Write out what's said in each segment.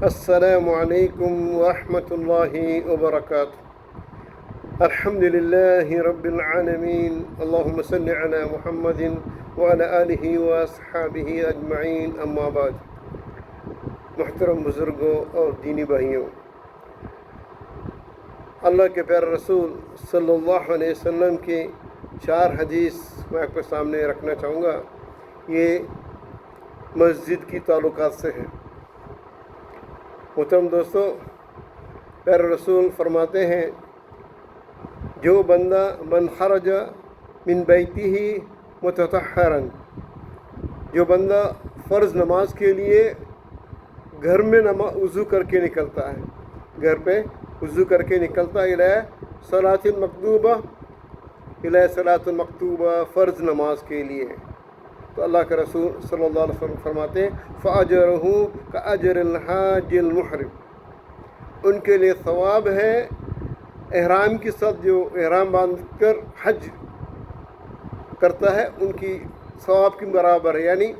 السلام علیکم ورحمۃ اللہ وبرکاتہ۔ الحمد للہ رب العالمین، اللہم صل علی محمد وعلی آلہ واصحابہ اجمعین، اما بعد۔ محترم بزرگوں اور دینی بھائیوں، اللہ کے پیارے رسول صلی اللہ علیہ وسلم کی 4 حدیث میں آپ کے سامنے رکھنا چاہوں گا۔ یہ مسجد کی تعلقات سے ہے۔ محترم دوستو، پیارے رسول فرماتے ہیں، جو بندہ من خرج من بیتہ متطہرا، جو بندہ فرض نماز کے لیے گھر میں وضو کر کے نکلتا ہے، گھر پہ وضو کر کے نکلتا ہے، صلاۃ المکتوبہ فرض نماز کے لیے، تو اللہ کے رسول صلی اللہ علیہ وسلم فرماتے ہیں فَأَجْرُهُ كَأَجْرِ الْحَاجِّ الْمُحْرِمِ، ان کے لیے ثواب ہے احرام کے ساتھ جو احرام باندھ کر حج کرتا ہے، ان کی ثواب کے برابر ہے۔ یعنی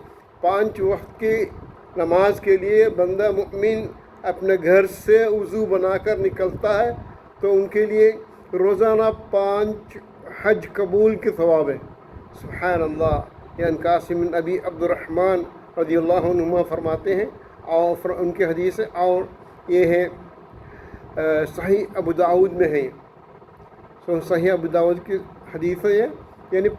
5 وقت کی نماز کے لیے بندہ مؤمن اپنے گھر سے وضو بنا کر نکلتا ہے تو ان کے لیے روزانہ 5 حج قبول کے ثواب ہے۔ سبحان اللہ۔ یعنی قاسم بن ابی عبد الرحمن رضی اللہ عنہما فرماتے ہیں، اور ان کی حدیث ہے، اور یہ ہے صحیح ابو داؤد میں ہے، صحیح ابو داؤد کی حدیث ہے یہ، یعنی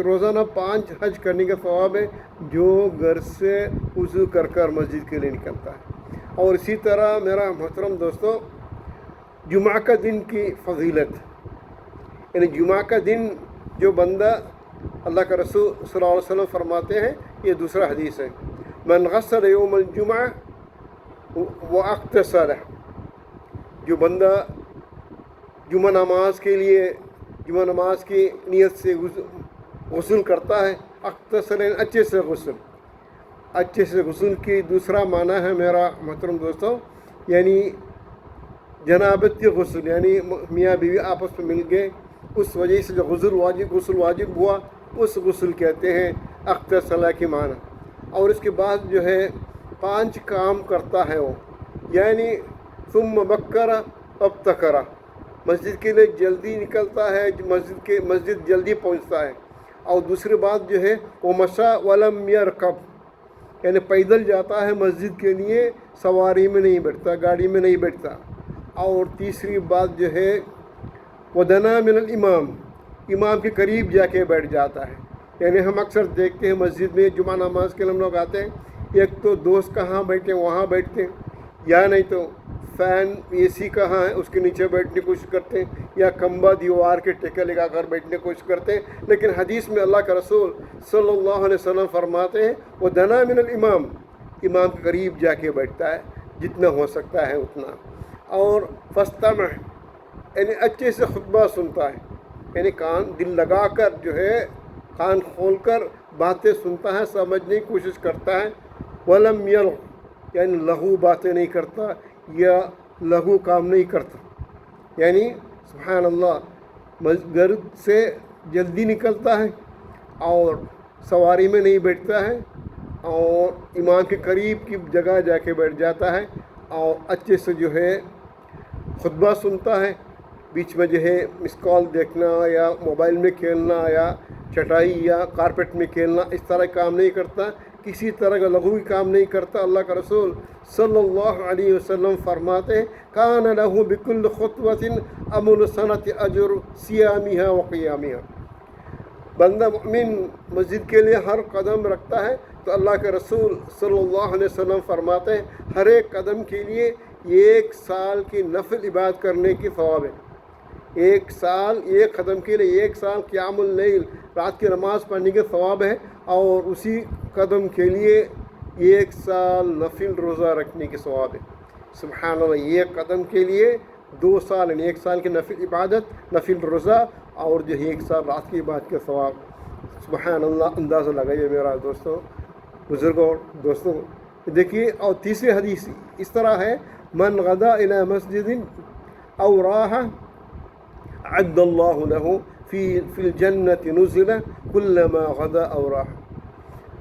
روزانہ 5 حج کرنے کا ثواب ہے جو گھر سے وضو کر کر مسجد کے لیے نکلتا ہے۔ اور اسی طرح میرا محترم دوستو، جمعہ کا دن کی فضیلت، یعنی جمعہ کا دن جو بندہ، اللہ کا رسول صلی اللہ علیہ وسلم فرماتے ہیں، یہ دوسرا حدیث ہے، من غسل یوم الجمعہ واغتسل، جو بندہ جمعہ نماز کے لیے جمعہ نماز کی نیت سے غسل کرتا ہے، اغتسل اچھے سے غسل کی دوسرا معنی ہے میرا محترم دوستو، یعنی جنابت کی غسل، یعنی میاں بیوی آپس میں مل گئے، اس وجہ سے جو غسل واجب ہوا، اس غسل کہتے ہیں اغتسل کی معنی۔ اور اس کے بعد جو ہے 5 کام کرتا ہے وہ، یعنی ثم بکر ابتکر، مسجد کے لیے جلدی نکلتا ہے، مسجد جلدی پہنچتا ہے، اور دوسری بات جو ہے وہ مشى ولم يركب، یعنی پیدل جاتا ہے مسجد کے لیے، سواری میں نہیں بیٹھتا، گاڑی میں نہیں بیٹھتا۔ اور تیسری بات جو ہے ودنا من الامام، امام کے قریب جا کے بیٹھ جاتا ہے۔ یعنی ہم اکثر دیکھتے ہیں مسجد میں جمعہ نماز کے لیے ہم لوگ آتے ہیں، ایک تو دوست کہاں بیٹھے وہاں بیٹھتے ہیں، یا نہیں تو فین AC کہاں ہے اس کے نیچے بیٹھنے کی کوشش کرتے ہیں، یا کمبا دیوار کے ٹیکے لگا کر بیٹھنے کی کوشش کرتے ہیں۔ لیکن حدیث میں اللہ کا رسول صلی اللہ علیہ وسلم فرماتے ہیں ودنا من الامام، امام کے قریب جا کے بیٹھتا ہے جتنا ہو سکتا ہے اتنا۔ اور فاستمع، یعنی اچھے سے خطبہ سنتا ہے، یعنی دل لگا کر جو ہے کان کھول کر باتیں سنتا ہے، سمجھنے کی کوشش کرتا ہے۔ ولم یلغ، یعنی لغو باتیں نہیں کرتا یا لغو کام نہیں کرتا، یعنی سبحان اللہ، گھر سے جلدی نکلتا ہے اور سواری میں نہیں بیٹھتا ہے، اور امام کے قریب کی جگہ جا کے بیٹھ جاتا ہے، اور اچھے سے جو ہے خطبہ سنتا ہے، بیچ میں جو ہے مس کال دیکھنا یا موبائل میں کھیلنا یا چٹائی یا کارپیٹ میں کھیلنا، اس طرح کام نہیں کرتا، کسی طرح کا لغوی کام نہیں کرتا۔ اللہ کا رسول صلی اللہ علیہ وسلم فرماتے ہیں کان لہ بکل خطوۃ عمل سنۃ اجر صیامها وقیامها، بندہ مؤمن مسجد کے لیے ہر قدم رکھتا ہے تو اللہ کے رسول صلی اللہ علیہ وسلم فرماتے ہیں ہر ایک قدم کے لیے 1 سال کی نفل عبادت کرنے کی ثواب ہے۔ 1 قدم کے لیے 1 سال قیام اللیل، رات کی نماز پڑھنے کے ثواب ہے، اور اسی قدم کے لیے 1 سال نفل روزہ رکھنے کی ثواب ہے۔ سبحان اللہ، 1 قدم کے لیے 2 سال، یعنی 1 سال کی نفل عبادت، نفل روزہ، اور جو 1 سال رات کی عبادت کے ثواب۔ سبحان اللہ، اندازہ لگائیے میرا دوستوں، بزرگوں، دوستوں، دیکھیے۔ اور تیسری حدیث اس طرح ہے من غدا الی مسجد او راح عد اللہ لہ فی الجنت نزلہ کلما غدا او راح،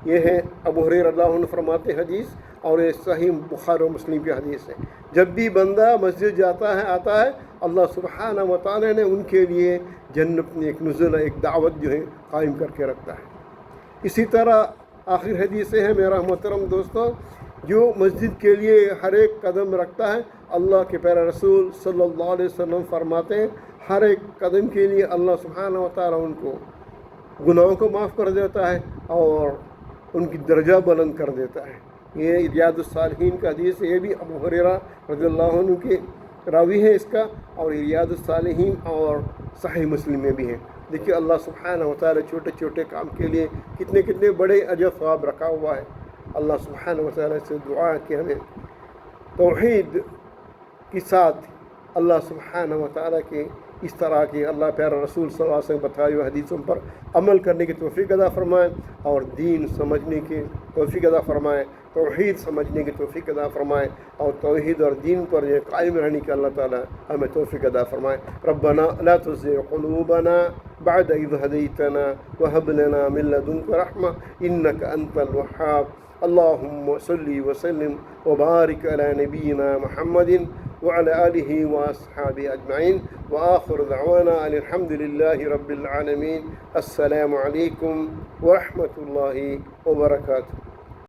یہ ہے ابو ہریرہ رضی اللہ عنہ فرماتے حدیث، اور یہ صحیح بخاری و مسلم کی حدیث ہے، جب بھی بندہ مسجد جاتا ہے آتا ہے اللہ سبحانہ و تعالیٰ نے ان کے لیے جنت میں ایک نزل ایک دعوت جو ہے قائم کر کے رکھتا ہے۔ اسی طرح آخر حدیث ہے میرا محترم دوستوں، جو مسجد کے لیے ہر ایک قدم رکھتا ہے اللہ کے پیارے رسول صلی اللہ علیہ وسلم فرماتے ہیں ہر ایک قدم کے لیے اللہ سبحانہ و تعالیٰ ان کو گناہوں کو معاف کر دیتا ہے اور ان کی درجہ بلند کر دیتا ہے۔ یہ ریاض الصالحین کا حدیث ہے، یہ بھی ابو ہریرہ رضی اللہ عنہ کے راوی ہے اس کا، اور ریاض الصالحین اور صحیح مسلم میں بھی ہے۔ دیکھیے اللہ سبحانہ و تعالیٰ چھوٹے چھوٹے کام کے لیے کتنے بڑے اجر ثواب رکھا ہوا ہے۔ اللہ سبحانہ و تعالیٰ سے دعا کہ ہمیں توحید کے ساتھ اللہ سبحانہ و تعالیٰ کے اس طرح کے اللہ پیارا رسول صلی اللہ علیہ وسلم بتائے ہوئے حدیثوں پر عمل کرنے کی توفیق عطا فرمائے، اور دین سمجھنے کی توفیق عطا فرمائے، توحید سمجھنے کی توفیق عطا فرمائے، اور توحید اور دین پر یہ قائم رہنے کی اللہ تعالیٰ ہمیں توفیق عطا فرمائے۔ ربنا لا تزغ قلوبنا بعد إذ هديتنا وهب لنا من لدنك رحمة إنك أنت الوهاب۔ اللهم صل وسلم وبارك على نبينا محمد وعلى آله وأصحابه أجمعين، وآخر دعوانا أن الحمد لله رب العالمين۔ السلام عليكم ورحمة الله وبركاته۔